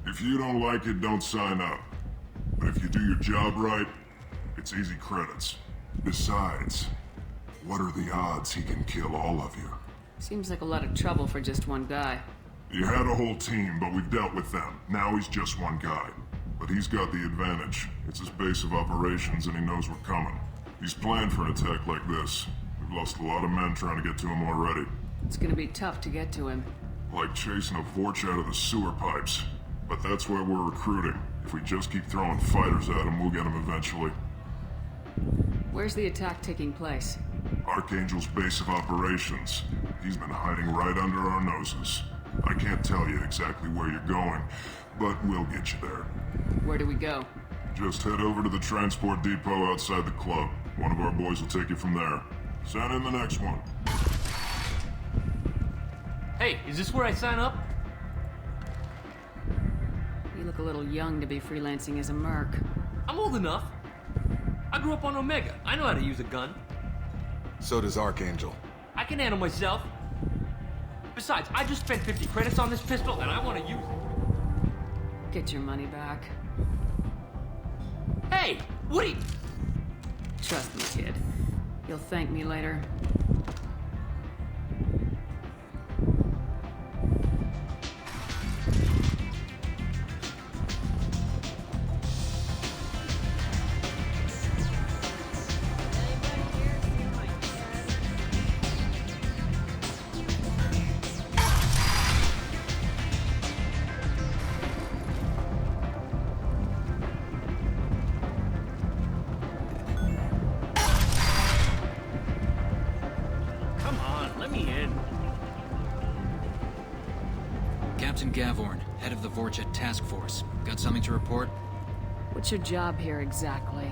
[SPEAKER 6] If you don't like it, don't sign up. But if you do your job right, it's easy credits. Besides, what are the odds he can kill all of you?
[SPEAKER 2] Seems like a lot of trouble for just one guy.
[SPEAKER 6] You had a whole team, but we've dealt with them. Now he's just one guy. But he's got the advantage. It's his base of operations and he knows we're coming. He's planned for an attack like this. We've lost a lot of men trying to get to him already.
[SPEAKER 2] It's gonna be tough to get to him.
[SPEAKER 6] Like chasing a Vorch out of the sewer pipes.
[SPEAKER 12] But that's why we're recruiting. If we just keep throwing fighters at him, we'll get him eventually.
[SPEAKER 3] Where's the attack taking place?
[SPEAKER 12] Archangel's base of operations. He's been hiding right under our noses. I can't tell you exactly where you're going, but we'll get you there.
[SPEAKER 3] Where do we go?
[SPEAKER 12] Just head over to the transport depot outside the club. One of our boys will take you from there. Send in the next one.
[SPEAKER 14] Hey, is this where I sign up?
[SPEAKER 3] You look a little young to be freelancing as a merc.
[SPEAKER 14] I'm old enough. I grew up on Omega. I know how to use a gun.
[SPEAKER 13] So does Archangel.
[SPEAKER 14] I can handle myself. Besides, I just spent 50 credits on this pistol and I want to use it.
[SPEAKER 3] Get your money back.
[SPEAKER 14] Hey, what are you...
[SPEAKER 3] Trust me, kid. You'll thank me later.
[SPEAKER 10] Captain Gavorn, head of the Vorcha task force. Got something to report?
[SPEAKER 3] What's your job here exactly?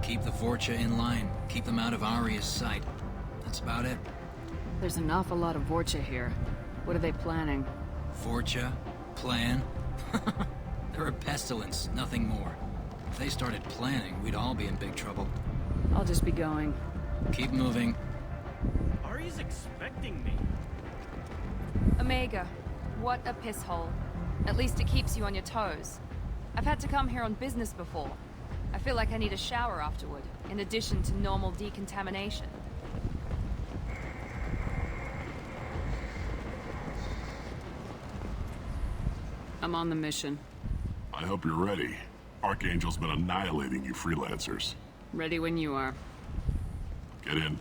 [SPEAKER 10] Keep the Vorcha in line. Keep them out of Aria's sight. That's about it.
[SPEAKER 3] There's an awful lot of Vorcha here. What are they planning?
[SPEAKER 10] Vorcha? Plan? They're a pestilence, nothing more. If they started planning, we'd all be in big trouble.
[SPEAKER 3] I'll just be going.
[SPEAKER 10] Keep moving.
[SPEAKER 14] Aria's expecting me.
[SPEAKER 11] Omega, what a piss hole. At least it keeps you on your toes. I've had to come here on business before. I feel like I need a shower afterward, in addition to normal decontamination.
[SPEAKER 3] I'm on the mission.
[SPEAKER 12] I hope you're ready. Archangel's been annihilating you freelancers.
[SPEAKER 3] Ready when you are.
[SPEAKER 12] Get in.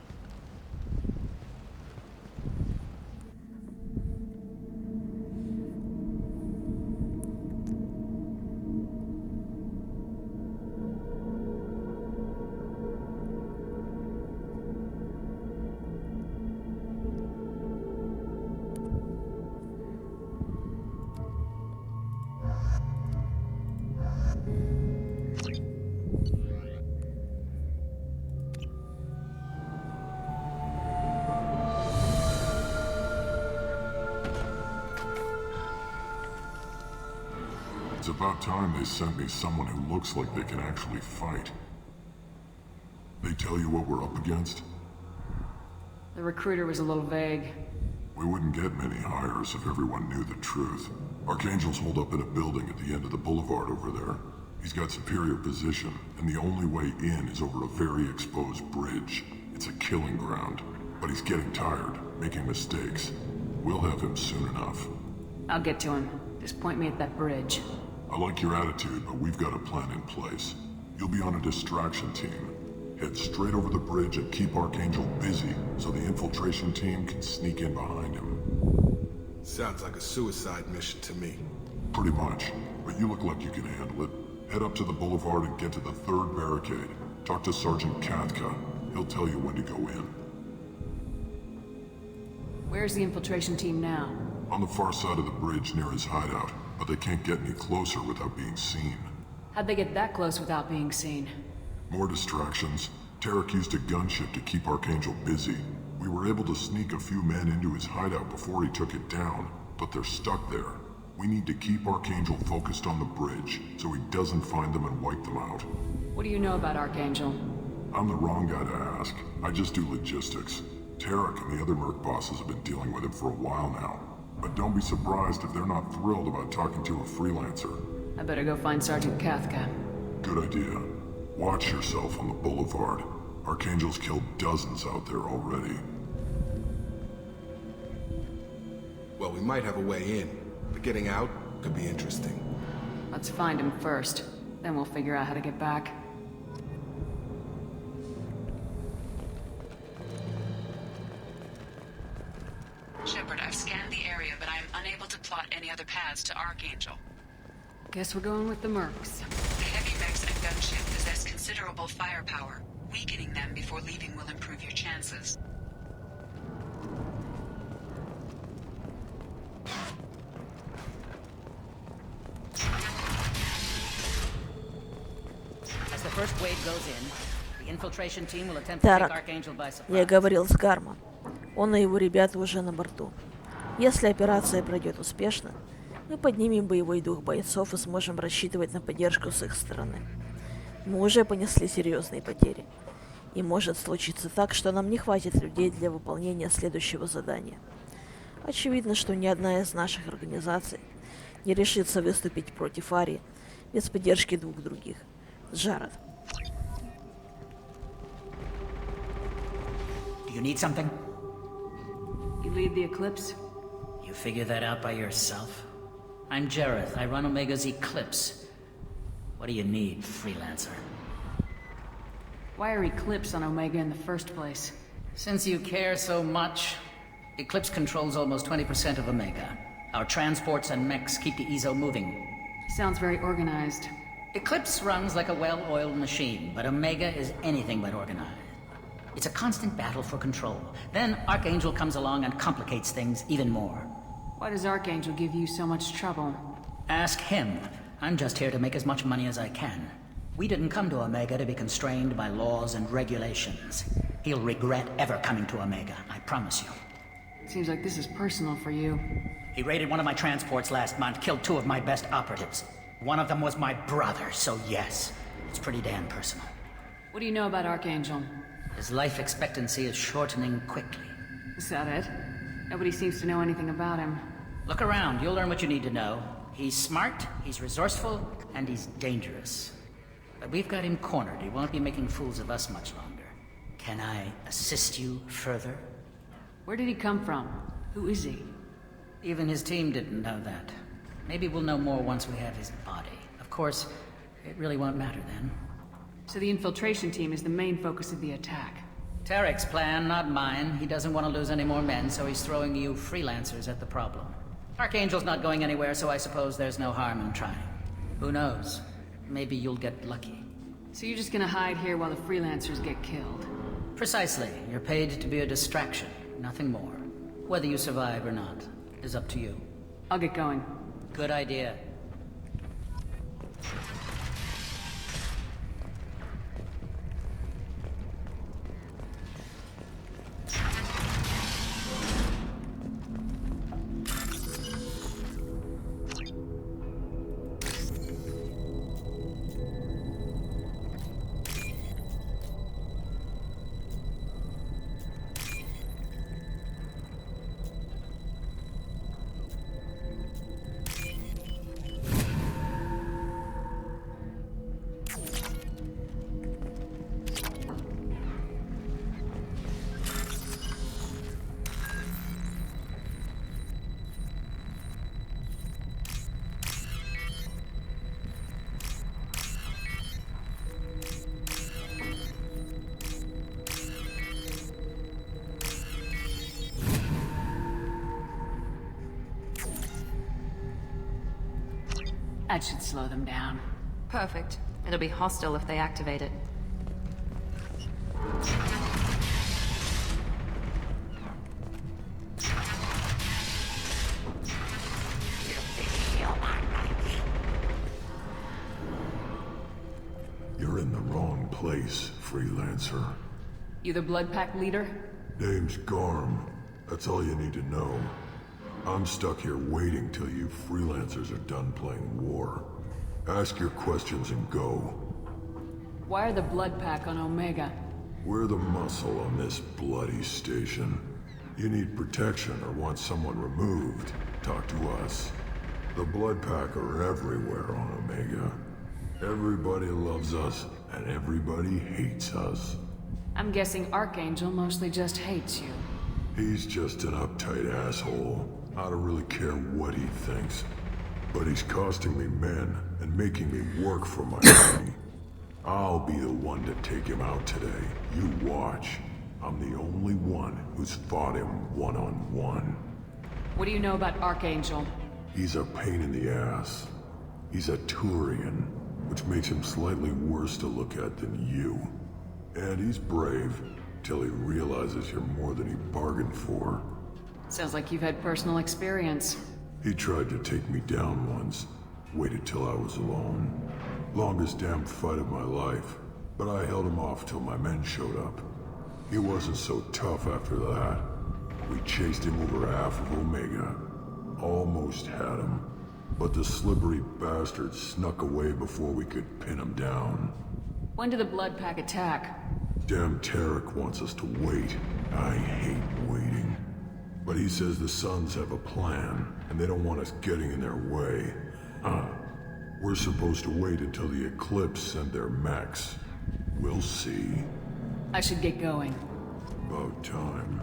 [SPEAKER 12] It's about time they sent me someone who looks like they can actually fight. They tell you what we're up against?
[SPEAKER 3] The recruiter was a little vague.
[SPEAKER 12] We wouldn't get many hires if everyone knew the truth. Archangel's holed up in a building at the end of the boulevard over there. He's got superior position, and the only way in is over a very exposed bridge. It's a killing ground. But he's getting tired, making mistakes. We'll have him soon enough.
[SPEAKER 3] I'll get to him. Just point me at that bridge.
[SPEAKER 12] I like your attitude, but we've got a plan in place. You'll be on a distraction team. Head straight over the bridge and keep Archangel busy so the infiltration team can sneak in behind him.
[SPEAKER 13] Sounds like a suicide mission to me.
[SPEAKER 12] Pretty much, but you look like you can handle it. Head up to the boulevard and get to the third barricade. Talk to Sergeant Katka. He'll tell you when to go in.
[SPEAKER 3] Where's the infiltration team now?
[SPEAKER 12] On the far side of the bridge near his hideout, but they can't get any closer without being seen.
[SPEAKER 3] How'd they get that close without being seen?
[SPEAKER 12] More distractions. Tarek used a gunship to keep Archangel busy. We were able to sneak a few men into his hideout before he took it down, but they're stuck there. We need to keep Archangel focused on the bridge, so he doesn't find them and wipe them out.
[SPEAKER 3] What do you know about Archangel?
[SPEAKER 12] I'm the wrong guy to ask. I just do logistics. Tarek and the other merc bosses have been dealing with him for a while now. But don't be surprised if they're not thrilled about talking to a freelancer.
[SPEAKER 3] I better go find Sergeant Katka.
[SPEAKER 12] Good idea. Watch yourself on the boulevard. Archangel's killed dozens out there already.
[SPEAKER 13] Well, we might have a way in, but getting out could be interesting.
[SPEAKER 3] Let's find him first. Then we'll figure out how to get back.
[SPEAKER 2] Shepard, I've scanned the area, but I'm unable to plot any other paths to Archangel. Guess we're going with the mercs. The heavy mechs and gunship possess considerable firepower. Weakening them before leaving will improve your chances.
[SPEAKER 5] As the first wave goes in, the infiltration team will attempt to take
[SPEAKER 4] Так,
[SPEAKER 5] Archangel by surprise.
[SPEAKER 4] я говорил с Гармом. Он и его ребята уже на борту. Если операция пройдет успешно, мы поднимем боевой дух бойцов и сможем рассчитывать на поддержку с их стороны. Мы уже понесли серьезные потери. И может случиться так, что нам не хватит людей для выполнения следующего задания. Очевидно, что ни одна из наших организаций не решится выступить против Арии без поддержки двух других. Джаред.
[SPEAKER 5] Do you need something?
[SPEAKER 2] You lead the Eclipse?
[SPEAKER 5] You figure that out by yourself? I'm Jareth. I run Omega's Eclipse. What do you need, freelancer?
[SPEAKER 2] Why are Eclipse on Omega in the first place?
[SPEAKER 5] Since you care so much, Eclipse controls almost 20% of Omega. Our transports and mechs keep the EZO moving.
[SPEAKER 2] Sounds very organized.
[SPEAKER 5] Eclipse runs like a well-oiled machine, but Omega is anything but organized. It's a constant battle for control. Then Archangel comes along and complicates things even more.
[SPEAKER 2] Why does Archangel give you so much trouble?
[SPEAKER 5] Ask him. I'm just here to make as much money as I can. We didn't come to Omega to be constrained by laws and regulations. He'll regret ever coming to Omega, I promise you.
[SPEAKER 2] Seems like this is personal for you.
[SPEAKER 5] He raided one of my transports last month, killed 2 of my best operatives. One of them was my brother, so yes, it's pretty damn personal.
[SPEAKER 2] What do you know about Archangel?
[SPEAKER 5] His life expectancy is shortening quickly.
[SPEAKER 2] Is that it? Nobody seems to know anything about him.
[SPEAKER 5] Look around, you'll learn what you need to know. He's smart, he's resourceful, and he's dangerous. But we've got him cornered. He won't be making fools of us much longer. Can I assist you further?
[SPEAKER 2] Where did he come from? Who is he?
[SPEAKER 5] Even his team didn't know that. Maybe we'll know more once we have his body. Of course, it really won't matter then.
[SPEAKER 2] So the infiltration team is the main focus of the attack.
[SPEAKER 5] Tarek's plan, not mine. He doesn't want to lose any more men, so he's throwing you freelancers at the problem. Archangel's not going anywhere, so I suppose there's no harm in trying. Who knows? Maybe you'll get lucky.
[SPEAKER 2] So you're just gonna hide here while the freelancers get killed?
[SPEAKER 5] Precisely. You're paid to be a distraction, nothing more. Whether you survive or not is up to you.
[SPEAKER 2] I'll get going.
[SPEAKER 5] Good idea.
[SPEAKER 2] That should slow them down.
[SPEAKER 3] Perfect. It'll be hostile if they activate it.
[SPEAKER 6] You're in the wrong place, freelancer.
[SPEAKER 2] You the Blood Pack leader?
[SPEAKER 6] Name's Garm. That's all you need to know. I'm stuck here waiting till you freelancers are done playing war. Ask your questions and go.
[SPEAKER 2] Why are the Blood Pack on Omega?
[SPEAKER 6] We're the muscle on this bloody station. You need protection or want someone removed, talk to us. The Blood Pack are everywhere on Omega. Everybody loves us, and everybody hates us.
[SPEAKER 2] I'm guessing Archangel mostly just hates you.
[SPEAKER 6] He's just an uptight asshole. I don't really care what he thinks. But he's costing me men and making me work for my money. I'll be the one to take him out today. You watch. I'm the only one who's fought him one-on-one.
[SPEAKER 2] What do you know about Archangel?
[SPEAKER 6] He's a pain in the ass. He's a Turian, which makes him slightly worse to look at than you. And he's brave, till he realizes you're more than he bargained for.
[SPEAKER 3] Sounds like you've had personal experience.
[SPEAKER 6] He tried to take me down once. Waited till I was alone. Longest damn fight of my life. But I held him off till my men showed up. He wasn't so tough after that. We chased him over half of Omega. Almost had him. But the slippery bastard snuck away before we could pin him down.
[SPEAKER 3] When did the Blood Pack attack?
[SPEAKER 6] Damn Tarek wants us to wait. I hate waiting. But he says the Suns have a plan, and they don't want us getting in their way. We're supposed to wait until the Eclipse send their mechs. We'll see.
[SPEAKER 3] I should get going.
[SPEAKER 6] About time.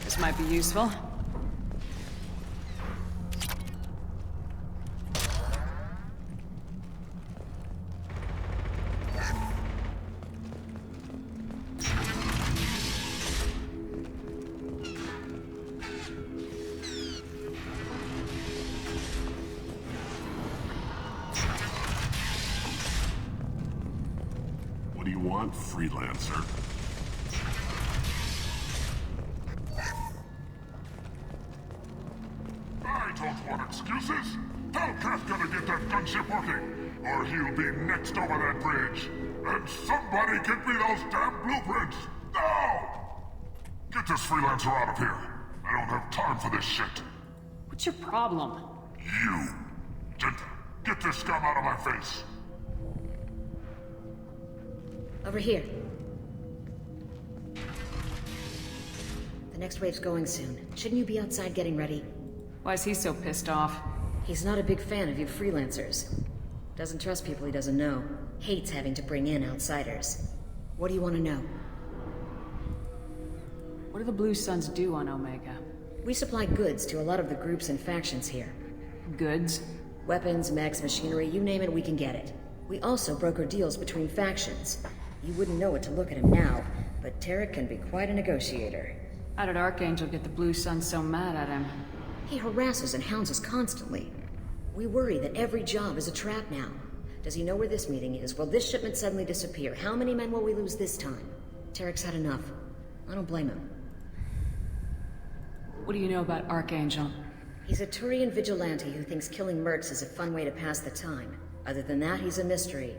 [SPEAKER 3] This might be useful.
[SPEAKER 12] What do you want, freelancer?
[SPEAKER 7] Don't want excuses? Tell Kafka to get that gunship working, or he'll be next over that bridge. And somebody get me those damn blueprints! Now! Get this freelancer out of here. I don't have time for this shit.
[SPEAKER 3] What's your problem?
[SPEAKER 7] You. Get this scum out of my face.
[SPEAKER 15] Over here. The next wave's going soon. Shouldn't you be outside getting ready?
[SPEAKER 3] Why is he so pissed off?
[SPEAKER 15] He's not a big fan of you freelancers. Doesn't trust people he doesn't know. Hates having to bring in outsiders. What do you want to know?
[SPEAKER 3] What do the Blue Suns do on Omega?
[SPEAKER 15] We supply goods to a lot of the groups and factions here.
[SPEAKER 3] Goods?
[SPEAKER 15] Weapons, mechs, machinery, you name it, we can get it. We also broker deals between factions. You wouldn't know it to look at him now, but Tarek can be quite a negotiator.
[SPEAKER 3] How did Archangel get the Blue Suns so mad at him?
[SPEAKER 15] He harasses and hounds us constantly. We worry that every job is a trap now. Does he know where this meeting is? Will this shipment suddenly disappear? How many men will we lose this time? Tarek's had enough. I don't blame him.
[SPEAKER 3] What do you know about Archangel?
[SPEAKER 15] He's a Turian vigilante who thinks killing mercs is a fun way to pass the time. Other than that, he's a mystery.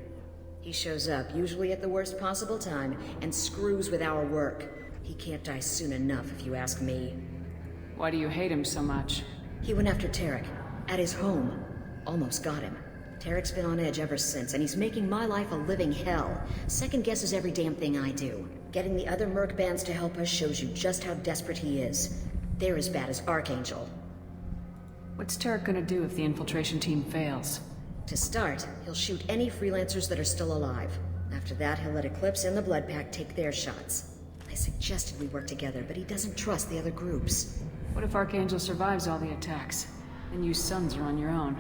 [SPEAKER 15] He shows up, usually at the worst possible time, and screws with our work. He can't die soon enough, if you ask me.
[SPEAKER 3] Why do you hate him so much?
[SPEAKER 15] He went after Tarek. At his home. Almost got him. Tarek's been on edge ever since, and he's making my life a living hell. Second guesses every damn thing I do. Getting the other merc bands to help us shows you just how desperate he is. They're as bad as Archangel.
[SPEAKER 3] What's Tarek gonna do if the infiltration team fails?
[SPEAKER 15] To start, he'll shoot any freelancers that are still alive. After that, he'll let Eclipse and the Blood Pack take their shots. I suggested we work together, but he doesn't trust the other groups.
[SPEAKER 3] What if Archangel survives all the attacks? Then you Suns are on your own.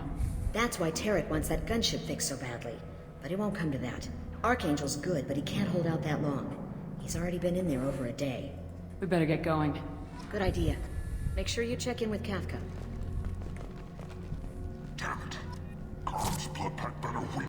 [SPEAKER 15] That's why Tarek wants that gunship fixed so badly. But it won't come to that. Archangel's good, but he can't hold out that long. He's already been in there over a day.
[SPEAKER 3] We better get going.
[SPEAKER 15] Good idea. Make sure you check in with Kafka.
[SPEAKER 7] Damn it. Carm's plug